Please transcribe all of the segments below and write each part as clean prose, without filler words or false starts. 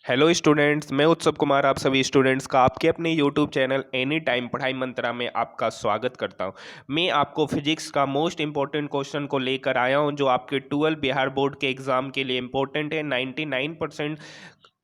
Hello students, मैं उत्सव कुमार आप सभी स्टूडेंट्स का आपके अपने यूट्यूब चैनल एनी टाइम पढ़ाई मंत्रा में आपका स्वागत करता हूं। मैं आपको फिजिक्स का मोस्ट इंपॉर्टेंट क्वेश्चन को लेकर आया हूं जो आपके 12 बिहार बोर्ड के एग्जाम के लिए इंपॉर्टेंट है। 99%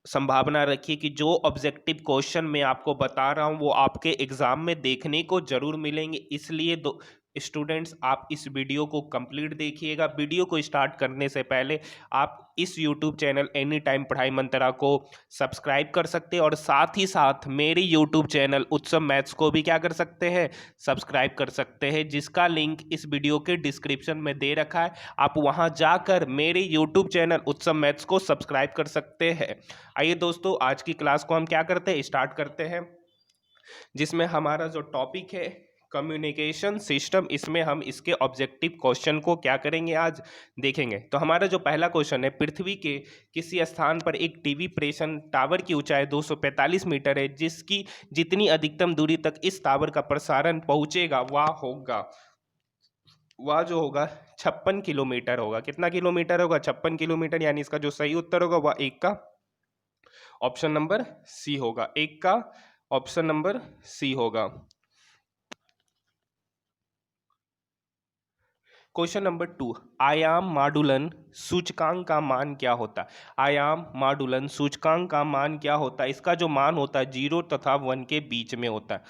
संभावना रखिए कि जो ऑब्जेक्टिव क्वेश्चन मैं आपको बता रहा हूं वो आपके एग्जाम में देखने को जरूर मिलेंगे। इसलिए दो स्टूडेंट्स आप इस वीडियो को कंप्लीट देखिएगा। वीडियो को स्टार्ट करने से पहले आप इस यूट्यूब चैनल एनी टाइम पढ़ाई मंत्रा को सब्सक्राइब कर सकते हैं और साथ ही साथ मेरी यूट्यूब चैनल उत्सव मैथ्स को भी क्या कर सकते हैं, सब्सक्राइब कर सकते हैं, जिसका लिंक इस वीडियो के डिस्क्रिप्शन में दे रखा है। आप वहां जाकर मेरे यूट्यूब चैनल उत्सव मैथ्स को सब्सक्राइब कर सकते हैं। आइए दोस्तों, आज की क्लास को हम क्या करते हैं, स्टार्ट करते हैं, जिसमें हमारा जो टॉपिक है कम्युनिकेशन सिस्टम। इसमें हम इसके ऑब्जेक्टिव क्वेश्चन को क्या करेंगे, आज देखेंगे। तो हमारा जो पहला क्वेश्चन है, पृथ्वी के किसी स्थान पर एक टीवी प्रेषण टावर की ऊंचाई 245 मीटर है, जिसकी जितनी अधिकतम दूरी तक इस टावर का प्रसारण पहुंचेगा वह जो होगा 56 किलोमीटर होगा। कितना किलोमीटर होगा, 56 किलोमीटर। यानी इसका जो सही उत्तर होगा वह एक का ऑप्शन नंबर सी होगा, एक का ऑप्शन नंबर सी होगा। क्वेश्चन नंबर 2, आयाम माडुलन सूचकांक का मान क्या होता है। आयाम माडुलन सूचकांक का मान क्या होता है। इसका जो मान होता है 0 तथा 1 के बीच में होता है।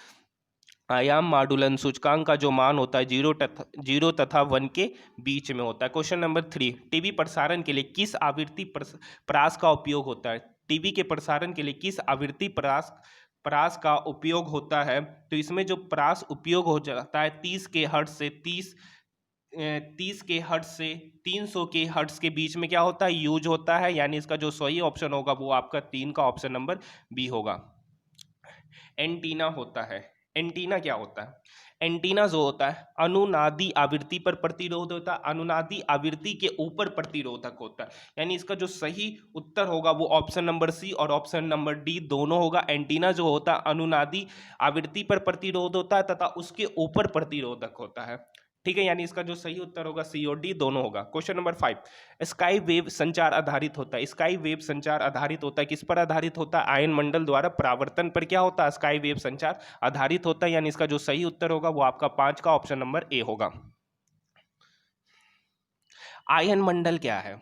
आयाम माडुलन सूचकांक का जो मान होता है 0 तथा 1 के बीच में होता है। क्वेश्चन नंबर 3, टीवी प्रसारण के लिए किस आवृत्ति परास का उपयोग होता है। टीवी के प्रसारण के लिए किस आवृत्ति परास का उपयोग होता है। तो इसमें जो परास उपयोग हो जाता है 30 के हर्ट्ज से 30 के हर्ट्ज से 300 के हर्ट्ज के बीच में क्या होता है, यूज होता है। यानी इसका जो सही ऑप्शन होगा वो आपका 3 का ऑप्शन नंबर बी होगा। एंटीना होता है। एंटीना क्या होता है, एंटीना जो होता है अनुनादी आवृत्ति पर प्रतिरोध होता है, अनुनादी आवृत्ति के ऊपर प्रतिरोधक होता है। यानी इसका जो सही उत्तर होगा वो ऑप्शन नंबर सी और ऑप्शन नंबर डी दोनों होगा। एंटीना जो होता है अनुनादी आवृत्ति पर प्रतिरोध होता है तथा उसके ऊपर प्रतिरोधक होता है। ठीक है, यानी इसका जो सही उत्तर होगा सी और डी दोनों होगा। क्वेश्चन नंबर 5, स्काई वेव संचार आधारित होता है। स्काई वेव संचार आधारित होता है, किस पर आधारित होता है, आयन मंडल द्वारा परावर्तन पर क्या होता है, स्काई वेव संचार आधारित होता है। यानी इसका जो सही उत्तर होगा वो आपका 5 का ऑप्शन नंबर ए होगा। आयन मंडल क्या है।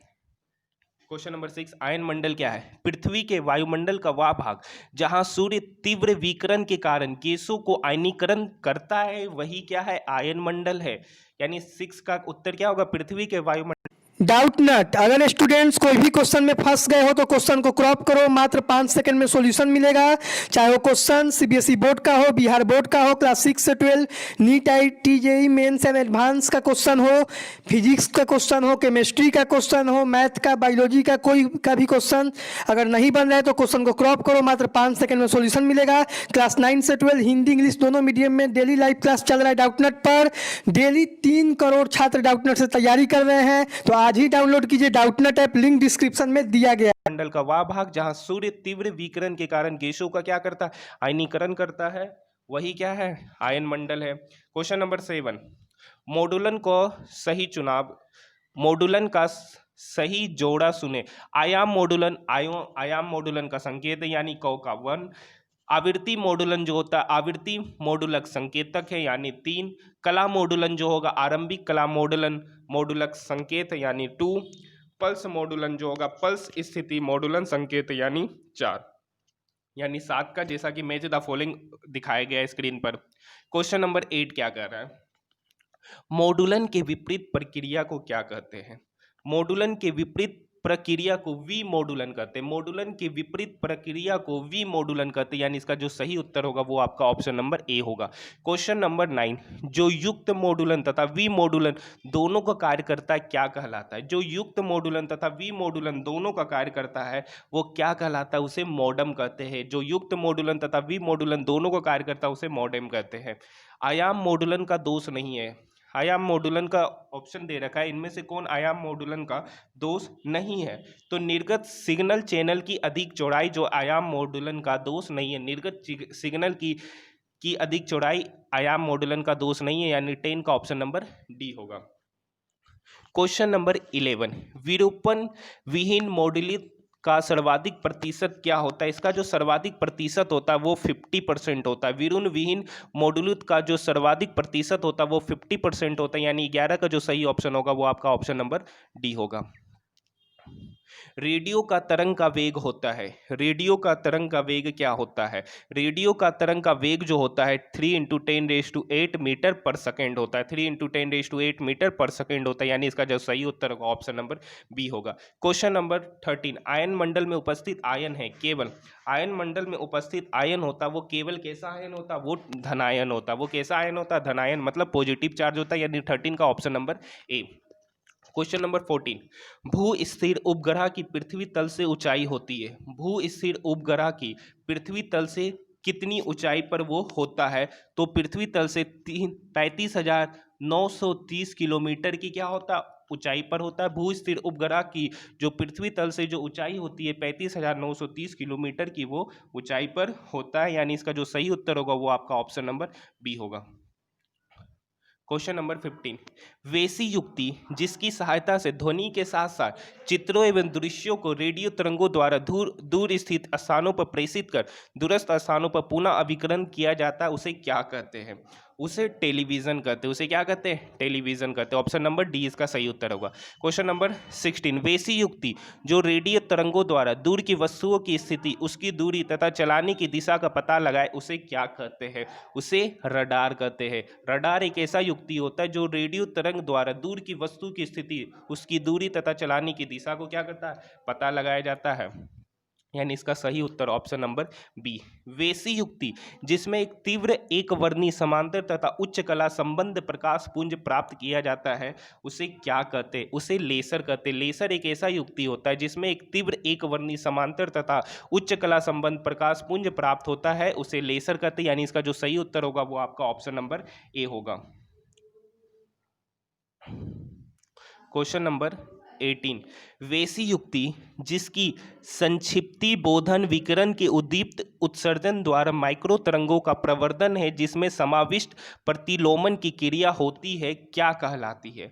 क्वेश्चन नंबर 6, आयन मंडल क्या है। पृथ्वी के वायुमंडल का वह भाग जहां सूर्य तीव्र विकिरण के कारण गैसों को आयनीकरण करता है वही क्या है, आयन मंडल है। यानी 6 का उत्तर क्या होगा, पृथ्वी के वायुमंडल। डाउट नट, अगर स्टूडेंट्स कोई भी क्वेश्चन में फंस गए हो तो क्वेश्चन को क्रॉप करो, मात्र 5 सेकंड में सॉल्यूशन मिलेगा। चाहे वो क्वेश्चन सीबीएसई बोर्ड का हो, बिहार बोर्ड का हो, क्लास 6 से 12, नीट आई जेई मेंस एंड एडवांस का क्वेश्चन हो, फिजिक्स का क्वेश्चन हो, केमिस्ट्री का क्वेश्चन हो, मैथ का, बायोलॉजी का, कोई का भी क्वेश्चन अगर नहीं बन रहा है तो क्वेश्चन को क्रॉप करो, मात्र 5 सेकंड में सॉल्यूशन मिलेगा। क्लास 9 से 12 हिंदी इंग्लिश दोनों मीडियम में डेली लाइव क्लास चल रहा है डाउटनट पर। डेली 3 करोड़ छात्र डाउटनट से तैयारी कर रहे हैं, तो आज ही डाउनलोड कीजिए डाउटनट ऐप, लिंक डिस्क्रिप्शन में दिया गया है। मंडल का वह भाग जहां सूर्य तीव्र विकिरण के कारण गैसों का क्या करता है, आयनीकरण करता है, वही क्या है, आयन मंडल है। क्वेश्चन नंबर 7, मॉडुलन को सही चुनाव, मॉडुलन का सही जोड़ा सुने। आयाम मॉडुलन का संकेत है यानी कौ का 1। आवृत्ति मॉडुलन जो होता है आवृत्ति मॉडुलक संकेतक है यानी 3। कला मॉडुलन जो होगा आरंभिक कला मॉडुलन मॉडुलक संकेत यानी 2। पल्स मॉडुलन जो होगा पल्स स्थिति मॉडुलन संकेत यानी 4। यानी 7 का, जैसा कि मैच द फॉलोइंग दिखाया गया है स्क्रीन पर। क्वेश्चन नंबर 8 क्या कर रहा है, मॉडुलन के विपरीत प्रक्रिया को क्या कहते हैं। मॉडुलन के विपरीत प्रक्रिया को वी मॉडुलन कहते हैं। मॉडुलन के विपरीत प्रक्रिया को वी मॉडुलन कहते हैं। यानी इसका जो सही उत्तर होगा वो आपका ऑप्शन नंबर ए होगा। क्वेश्चन नंबर 9, जो युक्त मॉडुलन तथा वी मॉडुलन दोनों का कार्य करता है क्या कहलाता है। जो युक्त मॉडुलन तथा वी मॉडुलन दोनों का कार्य करता है वो क्या कहलाता है, उसे मॉडम कहते हैं। जो युक्त मॉडुलन तथा वी मॉडुलन दोनों का कार्य करता है उसे मॉडेम कहते हैं। आयाम मॉडुलन का दोष नहीं है। आयाम मॉडुलन का ऑप्शन दे रखा है, इनमें से कौन आयाम मॉडुलन का दोष नहीं है। तो निर्गत सिग्नल चैनल की अधिक चौड़ाई जो आयाम मॉडुलन का दोष नहीं है। निर्गत सिग्नल की अधिक चौड़ाई आयाम मॉडुलन का दोष नहीं है, यानी 10 का ऑप्शन नंबर डी होगा। क्वेश्चन नंबर 11, विरूपण विहीन मॉड्यूलित का सर्वाधिक प्रतिशत क्या होता है? इसका जो सर्वाधिक प्रतिशत होता है वो 50% होता है। विरुन विहीन मॉडुलुत का जो सर्वाधिक प्रतिशत होता है वो 50% होता है, यानी 11 का जो सही ऑप्शन होगा वो आपका ऑप्शन नंबर डी होगा। रेडियो का तरंग का वेग होता है, रेडियो का तरंग का वेग क्या होता है? रेडियो का तरंग का वेग जो होता है 3 × 10⁸ मीटर पर सेकेंड होता है, 3 × 10⁸ मीटर पर सेकेंड होता है, यानी इसका जो सही उत्तर होगा ऑप्शन नंबर बी होगा। क्वेश्चन नंबर 13, आयन मंडल में उपस्थित आयन है केवल, आयन मंडल में उपस्थित आयन होता है वो केवल कैसा आयन होता है? वो धनायन होता है। वो कैसा आयन होता है? धनायन, मतलब पॉजिटिव चार्ज होता है, यानी 13 का option number A. Question number 14, भू स्थिर उपग्रह की पृथ्वी तल से ऊंचाई होती है, भू स्थिर उपग्रह की पृथ्वी तल से कितनी ऊंचाई पर वो होता है? तो पृथ्वी तल से 35,930 किलोमीटर की क्या होता है? ऊंचाई पर होता है। भू स्थिर उपग्रह की जो पृथ्वी तल से जो ऊंचाई होती है 35,930 किलोमीटर की वो ऊंचाई पर होता है, यानी इसका जो सही उत्तर होगा वो आपका ऑप्शन नंबर बी होगा। क्वेश्चन नंबर 15, वेसी युक्ति जिसकी सहायता से ध्वनि के साथ साथ चित्रों एवं दृश्यों को रेडियो तरंगों द्वारा दूर स्थित स्थानों पर प्रेषित कर दूरस्थ स्थानों पर पुनः अभिकरण किया जाता है, उसे क्या कहते हैं? उसे टेलीविजन कहते हैं। उसे क्या कहते हैं? टेलीविजन कहते हैं। ऑप्शन नंबर डी इसका सही उत्तर होगा। क्वेश्चन नंबर 16, वेसी युक्ति जो रेडियो तरंगों द्वारा दूर की वस्तुओं की स्थिति, उसकी दूरी तथा चलाने की दिशा का पता लगाए, उसे क्या कहते हैं? उसे रडार कहते हैं। रडार एक ऐसा युक्ति होता है जो रेडियो तरंग द्वारा दूर की वस्तु की स्थिति, उसकी दूरी तथा चलाने की दिशा को क्या करता है? पता लगाया जाता है, यानी इसका सही उत्तर ऑप्शन नंबर बी। वेसी युक्ति जिसमें एक तीव्र एक वर्णी समांतर तथा उच्च कला संबंध प्रकाश पुंज प्राप्त किया जाता है, उसे क्या कहते हैं? उसे लेसर कहते हैं। लेसर एक ऐसा युक्ति होता है जिसमें एक तीव्र एक वर्णी समांतर तथा उच्च कला संबंध प्रकाश पुंज प्राप्त होता है, उसे लेसर कहते हैं, यानी इसका जो सही उत्तर होगा वो आपका ऑप्शन नंबर ए होगा। क्वेश्चन नंबर 18, वेसी युक्ति जिसकी संक्षिप्ति बोधन विकिरण के उद्दीप्त उत्सर्जन द्वारा माइक्रो तरंगों का प्रवर्धन है, जिसमें समाविष्ट प्रतिलोमन की क्रिया होती है, क्या कहलाती है?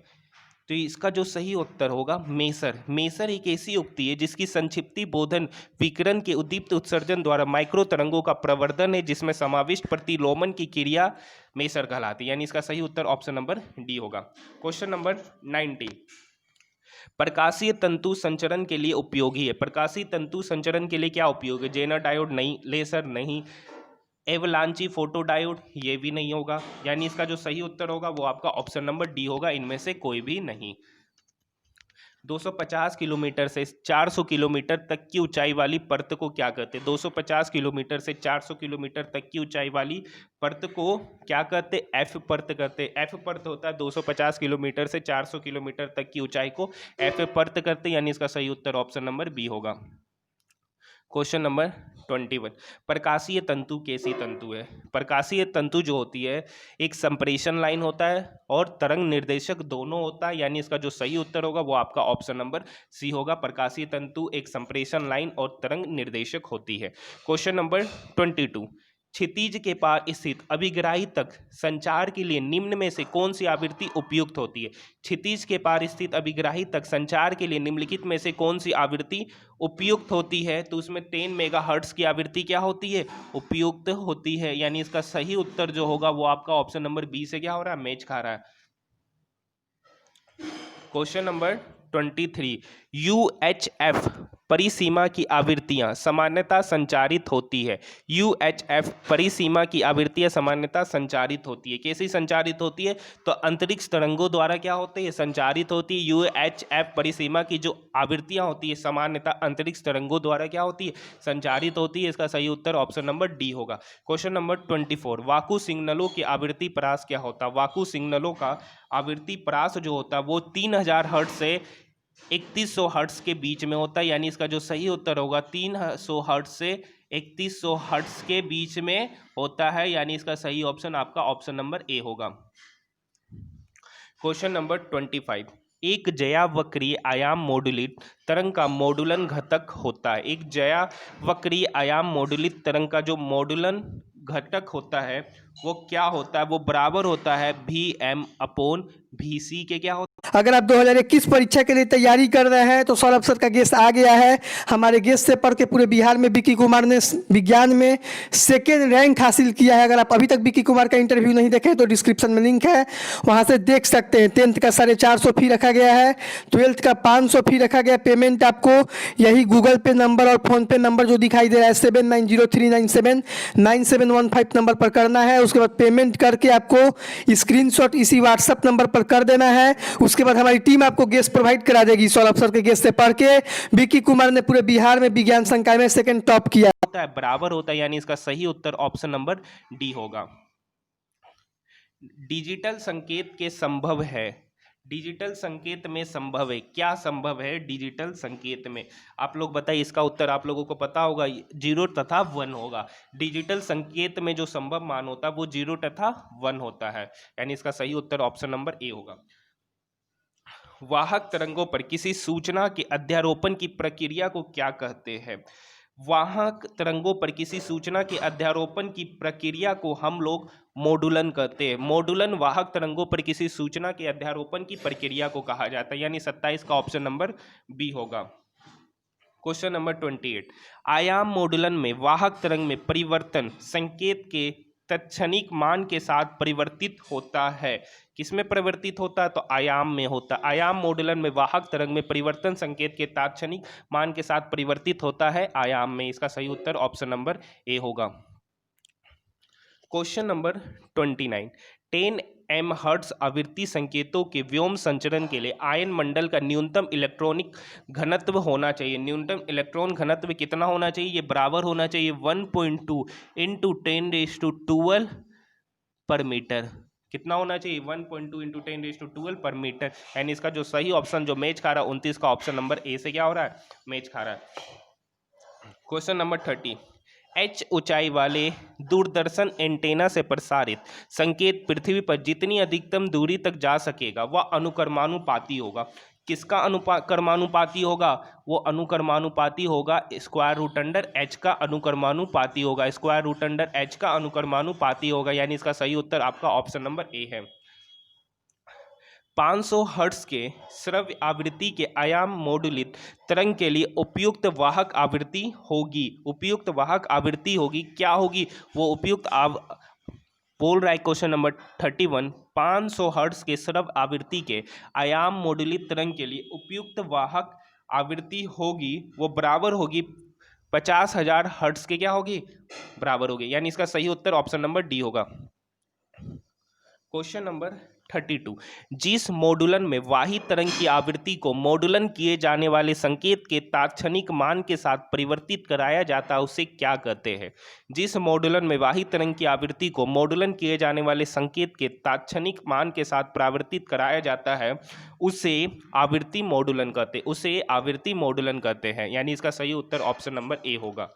तो इसका जो सही उत्तर होगा मेसर। मेसर एक ऐसी युक्ति है जिसकी संक्षिप्ति बोधन विकिरण के उद्दीप्त उत्सर्जन द्वारा माइक्रो तरंगों का प्रवर्धन है, जिसमें समाविष्ट प्रतिलोमन की क्रिया मेसर कहलाती है, यानी इसका सही उत्तर ऑप्शन नंबर डी होगा। क्वेश्चन नंबर 19, प्रकाशीय तंतु संचरण के लिए उपयोगी है। प्रकाशीय तंतु संचरण के लिए क्या उपयोग है? जेनर डायोड नहीं, लेसर नहीं, एवलांची फोटो डायोड ये भी नहीं होगा, यानी इसका जो सही उत्तर होगा वो आपका ऑप्शन नंबर डी होगा, इनमें से कोई भी नहीं। 250 किलोमीटर से 400 किलोमीटर तक की ऊंचाई वाली परत को क्या कहते हैं? 250 किलोमीटर से 400 किलोमीटर तक की ऊंचाई वाली परत को क्या कहते हैं? एफ परत कहते हैं। एफ परत होता है 250 किलोमीटर से 400 किलोमीटर तक की ऊंचाई को एफ परत करते हैं, यानी इसका सही उत्तर ऑप्शन नंबर बी होगा। क्वेश्चन नंबर 21, प्रकाशीय तंतु कैसी तंतु है? प्रकाशीय तंतु जो होती है एक संप्रेषण लाइन होता है और तरंग निर्देशक दोनों होता है, यानी इसका जो सही उत्तर होगा वो आपका ऑप्शन नंबर सी होगा। प्रकाशीय तंतु एक संप्रेषण लाइन और तरंग निर्देशक होती है। क्वेश्चन नंबर 22, क्षितिज के पार स्थित अभिग्राही तक संचार के लिए निम्न में से कौन सी आवृत्ति उपयुक्त होती है? क्षितिज के पार स्थित अभिग्राही तक संचार के लिए निम्नलिखित में से कौन सी आवृत्ति उपयुक्त होती है? तो उसमें 10 मेगाहर्ट्ज की आवृत्ति क्या होती है? उपयुक्त होती है, यानी इसका सही उत्तर जो होगा वो आपका ऑप्शन नंबर बी से क्या हो रहा है? मैच खा रहा है। क्वेश्चन नंबर 23, UHF परिसीमा की आवृत्तियां सामान्यतः संचारित होती है। UHF परिसीमा की आवृत्तियां सामान्यतः संचारित होती है। कैसे संचारित होती है? तो अंतरिक्ष तरंगों द्वारा क्या होती है? संचारित होती है। UHF परिसीमा की जो आवृत्तियां होती है सामान्यतः अंतरिक्ष तरंगों द्वारा क्या होती है? संचारित होती है। इसका सही उत्तर ऑप्शन नंबर डी होगा। क्वेश्चन नंबर 24, वाकु सिग्नलों की आवृत्ति परास क्या होता है? वाकु सिग्नलों का आवृत्ति परास जो होता है वो 3000 हर्ट्ज से 3100 हर्ट्ज के बीच में होता है, यानी इसका जो सही उत्तर होगा 300 हर्ट्ज से 3100 हर्ट्ज के बीच में होता है, यानी इसका सही ऑप्शन आपका ऑप्शन नंबर ए होगा। क्वेश्चन नंबर 25, एक ज्यावक्रीय आयाम मॉड्यूलित तरंग का मॉडुलन घटक होता है। एक ज्यावक्रीय आयाम मॉड्यूलित तरंग का जो मॉडुलन घटक होता है वो क्या होता है? वो बराबर होता है VM/VC के क्या होता है? अगर आप 2021 परीक्षा के लिए तैयारी कर रहे हैं तो सौरभ सर का गेस्ट आ गया है। हमारे गेस्ट से पढ़ के पूरे बिहार में विक्की कुमार ने विज्ञान में सेकेंड रैंक हासिल किया है। अगर आप अभी तक विक्की कुमार का इंटरव्यू नहीं देखे तो डिस्क्रिप्शन में लिंक है, वहाँ से देख सकते हैं। 10th का 450 फी रखा गया है, 12th का 500 फी रखा गया। पेमेंट आपको यही गूगल पे नंबर और फोन पे नंबर जो दिखाई दे रहा है 7903979715 नंबर पर करना है। उसके बाद पेमेंट करके आपको स्क्रीनशॉट इसी व्हाट्सएप नंबर पर कर देना है। उसके बाद हमारी टीम आपको गेस्ट प्रोवाइड करा देगी। सौरभ सर के गेस्ट से पढ़ के विक्की कुमार ने पूरे बिहार में विज्ञान संकाय में सेकंड टॉप किया होता है, बराबर होता है, यानी इसका सही उत्तर ऑप्शन नंबर डी होगा। डिजिटल संकेत के संभव है, डिजिटल संकेत में संभव है, क्या संभव है डिजिटल संकेत में? आप लोग बताइए, इसका उत्तर आप लोगों को पता होगा, 0 तथा 1 होगा। डिजिटल संकेत में जो संभव मान होता है वो 0 तथा 1 होता है, यानी इसका सही उत्तर ऑप्शन नंबर ए होगा। वाहक तरंगों पर किसी सूचना के अध्यारोपण की प्रक्रिया को क्या कहते हैं? वाहक तरंगों पर किसी सूचना के अध्यारोपण की प्रक्रिया को हम लोग मॉडुलन कहते हैं। मॉडुलन वाहक तरंगों पर किसी सूचना के अध्यारोपण की प्रक्रिया को कहा जाता है, यानी 27 का ऑप्शन नंबर बी होगा। क्वेश्चन नंबर 28, आयाम मॉडुलन में वाहक तरंग में परिवर्तन संकेत के तत्क्षणिक मान के साथ परिवर्तित होता है। किसमें परिवर्तित होता है? तो आयाम में होता है। आयाम मॉडुलन में वाहक तरंग में परिवर्तन संकेत के तात्क्षणिक मान के साथ परिवर्तित होता है आयाम में। इसका सही उत्तर ऑप्शन नंबर ए होगा। क्वेश्चन नंबर 29, 10 एम हर्ट्ज आवृत्ति संकेतों के व्योम संचरण के लिए आयन मंडल का न्यूनतम इलेक्ट्रॉनिक घनत्व होना चाहिए। न्यूनतम इलेक्ट्रॉन घनत्व कितना होना चाहिए? ये बराबर होना चाहिए 1.2 × 10⁻12 पर मीटर। कितना होना चाहिए? 1.2 × 10⁻12 पर मीटर, यानी इसका जो सही ऑप्शन जो मैच खा रहा है 29 का ऑप्शन नंबर ए से क्या हो रहा है? मैच खा रहा है। क्वेश्चन नंबर 30, H ऊंचाई वाले दूरदर्शन एंटेना से प्रसारित संकेत पृथ्वी पर जितनी अधिकतम दूरी तक जा सकेगा वह अनुक्रमानुपाती होगा। किसका अनुक्रमानुपाती होगा? वो अनुक्रमानुपाती होगा √H का अनुक्रमानुपाती होगा। √H का अनुक्रमानुपाती होगा, यानी इसका सही उत्तर आपका ऑप्शन नंबर ए है। 500 हर्ट्ज के श्रव्य आवृत्ति के आयाम मॉडुलित तरंग के लिए उपयुक्त वाहक आवृत्ति होगी। उपयुक्त वाहक आवृत्ति होगी, क्या होगी? वो उपयुक्त बोल रहा है क्वेश्चन नंबर 31, 500 हर्ट्ज के श्रव्य आवृत्ति के आयाम मॉडुलित तरंग के लिए उपयुक्त वाहक आवृत्ति होगी, वो बराबर होगी 50,000 हर्ट्ज के, क्या होगी? बराबर होगी, यानी इसका सही उत्तर ऑप्शन नंबर डी होगा। क्वेश्चन नंबर 32, जिस मॉडुलन में वाही तरंग की आवृत्ति को मॉडुलन किए जाने वाले संकेत के तात्क्षणिक मान के साथ परिवर्तित कराया जाता है उसे क्या कहते हैं? जिस मॉडुलन में वाही तरंग की आवृत्ति को मॉडुलन किए जाने वाले संकेत के तात्क्षणिक मान के साथ परिवर्तित कराया जाता है उसे आवृत्ति मॉडुलन कहते हैं, उसे आवृत्ति मॉडुलन कहते हैं, यानी इसका सही उत्तर ऑप्शन नंबर ए होगा।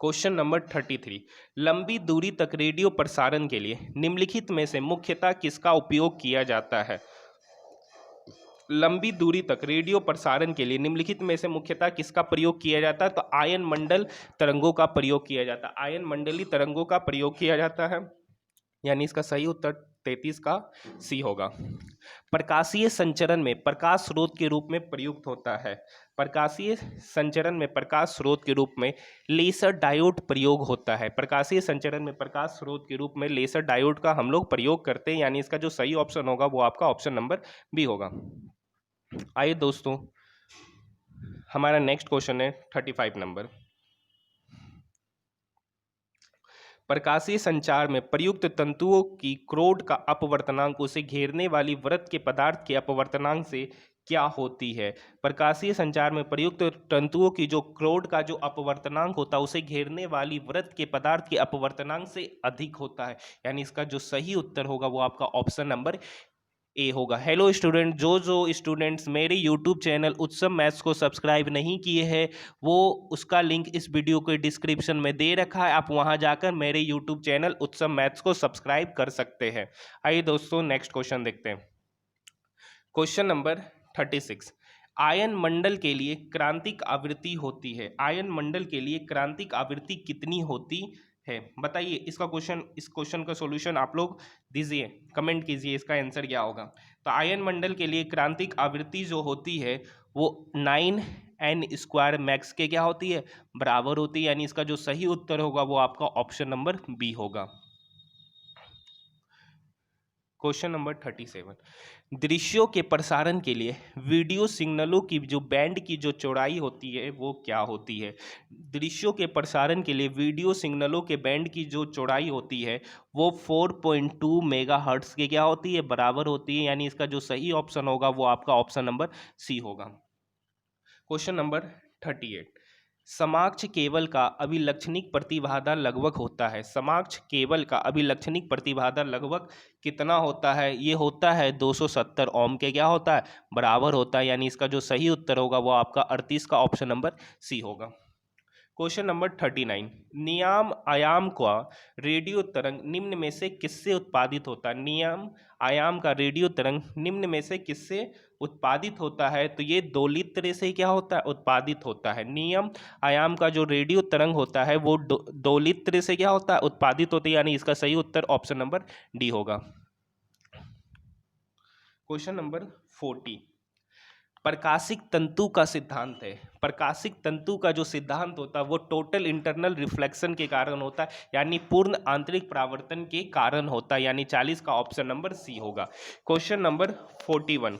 क्वेश्चन नंबर 33, लंबी दूरी तक रेडियो प्रसारण के लिए निम्नलिखित में से मुख्यतः किसका उपयोग किया जाता है? लंबी दूरी तक रेडियो प्रसारण के लिए निम्नलिखित में से मुख्यतः किसका प्रयोग किया जाता है? तो आयन मंडल तरंगों का प्रयोग किया जाता है। आयन मंडली तरंगों का प्रयोग किया जाता है, यानी इसका सही उत्तर 33 का सी होगा। प्रकाशीय संचरण में प्रकाश स्रोत के रूप में प्रयुक्त होता है। प्रकाशीय संचरण में प्रकाश स्रोत के रूप में लेसर डायोड प्रयोग होता है। प्रकाशीय संचरण में प्रकाश स्रोत के रूप में लेसर डायोड का हम लोग प्रयोग करते हैं, यानी इसका जो सही ऑप्शन होगा वो आपका ऑप्शन नंबर बी होगा। आइए दोस्तों, हमारा नेक्स्ट क्वेश्चन है 35 नंबर। प्रकाशीय संचार में प्रयुक्त तंतुओं की क्रोड का अपवर्तनांक उसे घेरने वाली वृत्त के पदार्थ के अपवर्तनांक से क्या होती है? प्रकाशीय संचार में प्रयुक्त तंतुओं की जो क्रोड का जो अपवर्तनांक होता है उसे घेरने वाली वृत्त के पदार्थ के अपवर्तनांक से अधिक होता है, यानी इसका जो सही उत्तर होगा वो आपका ऑप्शन नंबर ए होगा। हेलो स्टूडेंट, जो स्टूडेंट्स मेरे यूट्यूब चैनल उत्सव मैथ्स को सब्सक्राइब नहीं किए हैं वो उसका लिंक इस वीडियो के डिस्क्रिप्शन में दे रखा है, आप वहां जाकर मेरे यूट्यूब चैनल उत्सव मैथ्स को सब्सक्राइब कर सकते हैं। आइए दोस्तों नेक्स्ट क्वेश्चन देखते हैं। क्वेश्चन नंबर 36, आयन मंडल के लिए क्रांतिक आवृत्ति होती है। आयन मंडल के लिए क्रांतिक आवृत्ति कितनी होती है? बताइए, इस क्वेश्चन का सॉल्यूशन आप लोग दीजिए, कमेंट कीजिए इसका आंसर क्या होगा। तो आयन मंडल के लिए क्रांतिक आवृत्ति जो होती है वो 9n² मैक्स के क्या होती है, बराबर होती है, यानी इसका जो सही उत्तर होगा वो आपका ऑप्शन नंबर बी होगा। क्वेश्चन नंबर 37, दृश्यों के प्रसारण के लिए वीडियो सिग्नलों की जो बैंड की जो चौड़ाई होती है वो क्या होती है। दृश्यों के प्रसारण के लिए वीडियो सिग्नलों के बैंड की जो चौड़ाई होती है वो 4.2 मेगाहर्ट्ज के क्या होती है, बराबर होती है, यानी इसका जो सही ऑप्शन होगा वो आपका ऑप्शन नंबर सी होगा। क्वेश्चन नंबर 38, समाक्ष केबल का अभिलक्षणिक प्रतिबाधा लगभग होता है। समाक्ष केबल का अभिलक्षणिक प्रतिबाधा लगभग कितना होता है, ये होता है 270 ओम के क्या होता है, बराबर होता है, यानी इसका जो सही उत्तर होगा वो आपका 38 का ऑप्शन नंबर सी होगा। क्वेश्चन नंबर 39, नियम आयाम का रेडियो तरंग निम्न में से किससे उत्पादित होता है। नियम आयाम का रेडियो तरंग निम्न में से किससे उत्पादित होता है, तो ये दोलित तरह से क्या होता है, उत्पादित होता है। नियम आयाम का जो रेडियो तरंग होता है वो दोलित तरह से क्या होता है, उत्पादित होता है, यानी इसका सही उत्तर ऑप्शन नंबर डी होगा। क्वेश्चन नंबर 40, प्रकाशिक तंतु का सिद्धांत है। प्रकाशिक तंतु का जो सिद्धांत होता है वो टोटल इंटरनल रिफ्लेक्शन के कारण होता है, यानी पूर्ण आंतरिक परावर्तन के कारण होता है, यानी 40 का ऑप्शन नंबर सी होगा। क्वेश्चन नंबर 41,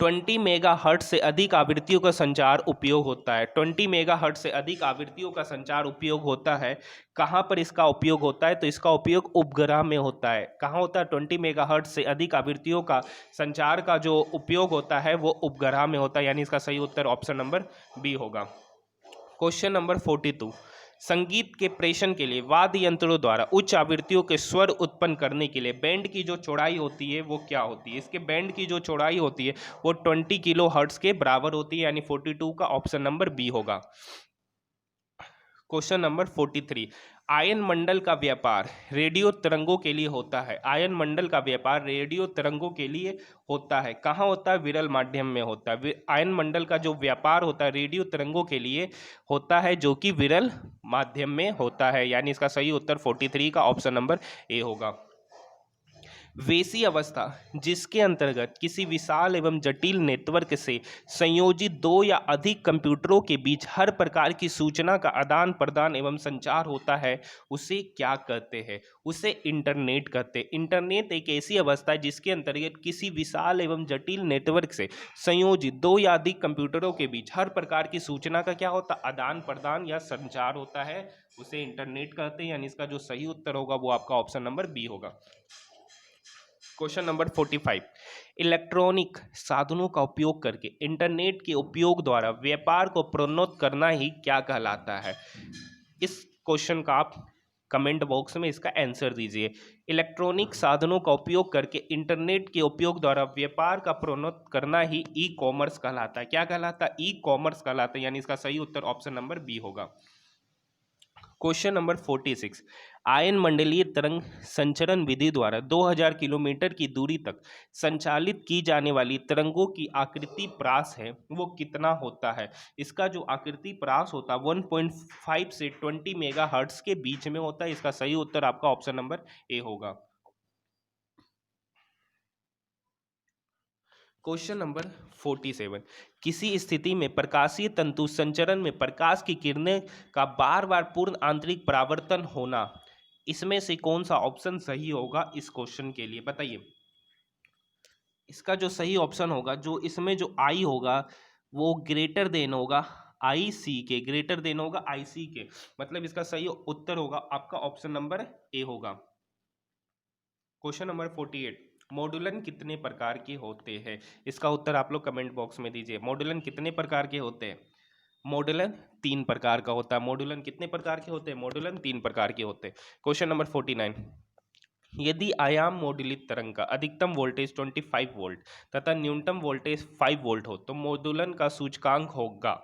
20 मेगाहर्ट्ज से अधिक आवृत्तियों का संचार उपयोग होता है। 20 मेगाहर्ट्ज से अधिक आवृत्तियों का संचार उपयोग होता है। कहाँ पर इसका उपयोग होता है, तो इसका उपयोग उपग्रह में होता है। कहाँ होता है, 20 मेगाहर्ट्ज से अधिक आवृत्तियों का संचार का जो उपयोग होता है वो उपग्रह में होता है, यानी इसका सही उत्तर ऑप्शन नंबर बी होगा। क्वेश्चन नंबर 42, संगीत के प्रेषण के लिए वाद्य यंत्रों द्वारा उच्च आवृत्तियों के स्वर उत्पन्न करने के लिए बैंड की जो चौड़ाई होती है वो क्या होती है। इसके बैंड की जो चौड़ाई होती है वो 20 किलो हर्ट्ज के बराबर होती है, यानी 42 का ऑप्शन नंबर बी होगा। क्वेश्चन नंबर 43, आयन मंडल का व्यापार रेडियो तरंगों के लिए होता है। आयन मंडल का व्यापार रेडियो तरंगों के लिए होता है। कहाँ होता है, विरल माध्यम में होता है। आयन मंडल का जो व्यापार होता है रेडियो तरंगों के लिए होता है, जो कि विरल माध्यम में होता है, यानी इसका सही उत्तर 43 का ऑप्शन नंबर ए होगा। वैसी अवस्था जिसके अंतर्गत किसी विशाल एवं जटिल नेटवर्क से संयोजित दो या अधिक कंप्यूटरों के बीच हर प्रकार की सूचना का आदान प्रदान एवं संचार होता है, उसे क्या कहते हैं, उसे इंटरनेट कहते हैं। इंटरनेट एक ऐसी अवस्था है जिसके अंतर्गत किसी विशाल एवं जटिल नेटवर्क से संयोजित दो या अधिक कंप्यूटरों के बीच हर प्रकार की सूचना का क्या होता है, आदान प्रदान या संचार होता है, उसे इंटरनेट कहते हैं, यानी इसका जो सही उत्तर होगा वो आपका ऑप्शन नंबर बी होगा। क्वेश्चन नंबर 45, इलेक्ट्रॉनिक साधनों का उपयोग करके इंटरनेट के उपयोग द्वारा व्यापार को प्रोन्नत करना ही क्या कहलाता है। इस क्वेश्चन का आप कमेंट बॉक्स में इसका आंसर दीजिए। इलेक्ट्रॉनिक साधनों का उपयोग करके इंटरनेट के उपयोग द्वारा व्यापार का प्रोन्नत करना ही ई कॉमर्स कहलाता है। क्या कहलाता है, ई कॉमर्स कहलाता है, यानी इसका सही उत्तर ऑप्शन नंबर बी होगा। क्वेश्चन नंबर 46, आयन मंडलीय तरंग संचरण विधि द्वारा 2000 किलोमीटर की दूरी तक संचालित की जाने वाली तरंगों की आकृति प्रास है वो कितना होता है। इसका जो आकृति प्रास होता है 1.5 से 20 मेगाहर्ट्ज के बीच में होता है, इसका सही उत्तर आपका ऑप्शन नंबर ए होगा। क्वेश्चन नंबर 47, किसी स्थिति में प्रकाशीय तंतु संचरण में प्रकाश की किरणें का बार बार पूर्ण आंतरिक परावर्तन होना, इसमें से कौन सा ऑप्शन सही होगा इस क्वेश्चन के लिए, बताइए। इसका जो सही ऑप्शन होगा, जो इसमें जो आई होगा वो ग्रेटर देन होगा आई सी के, ग्रेटर देन होगा आई सी के, मतलब इसका सही उत्तर होगा आपका ऑप्शन नंबर ए होगा। क्वेश्चन नंबर 48, मॉड्यूलन कितने प्रकार के होते हैं। इसका उत्तर आप लोग कमेंट बॉक्स में दीजिए। मॉड्यूलन कितने प्रकार के होते हैं। मॉड्यूलन 3 प्रकार का होता है। मॉड्यूलन कितने प्रकार के होते हैं, मॉड्यूलन 3 प्रकार के होते हैं। क्वेश्चन नंबर 49, यदि आयाम मॉड्यूलित तरंग का अधिकतम वोल्टेज 25 वोल्ट तथा न्यूनतम वोल्टेज 5 वोल्ट हो तो मॉड्यूलन का सूचकांक होगा।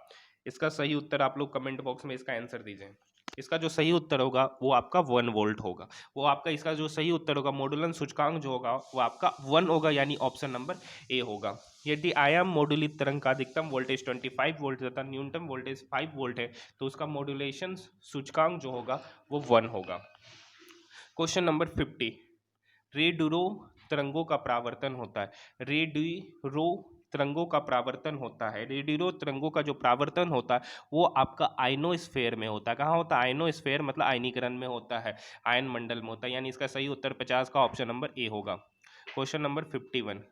इसका सही उत्तर आप लोग कमेंट बॉक्स में इसका आंसर दीजिए। इसका जो सही उत्तर होगा वो आपका 1 वोल्ट होगा। वो आपका इसका जो सही उत्तर होगा मॉड्यूलन सूचकांक जो होगा वो आपका 1 होगा, यानी ऑप्शन नंबर ए होगा। यदि आयाम मॉड्यूलित तरंग का अधिकतम वोल्टेज 25 वोल्ट तथा न्यूनतम वोल्टेज 5 वोल्ट है तो उसका मॉड्यूलेशन सूचकांक जो होगा वो 1 होगा। क्वेश्चन नंबर 50, रेडुरो तरंगों का परावर्तन होता है। रेडियो तरंगों का परावर्तन होता है। रेडियो तरंगों का जो परावर्तन होता है वो आपका आयनोस्फेयर में होता है। कहाँ होता है? आयनोस्फेयर मतलब आयनीकरण में होता है, आयन मंडल में होता है। यानी इसका सही उत्तर 50 का ऑप्शन नंबर ए होगा। क्वेश्चन नंबर 51,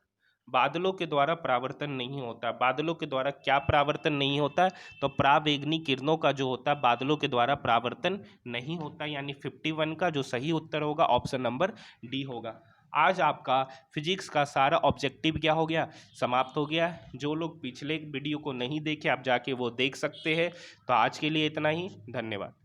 बादलों के द्वारा परावर्तन नहीं होता। बादलों के द्वारा क्या परावर्तन नहीं होता है? तो पराबैंगनी किरणों का जो होता है बादलों के द्वारा परावर्तन नहीं होता। यानी 51 का जो सही उत्तर होगा ऑप्शन नंबर डी होगा। आज आपका फिजिक्स का सारा ऑब्जेक्टिव क्या हो गया? समाप्त हो गया। जो लोग पिछले वीडियो को नहीं देखे आप जाके वो देख सकते हैं। तो आज के लिए इतना ही, धन्यवाद।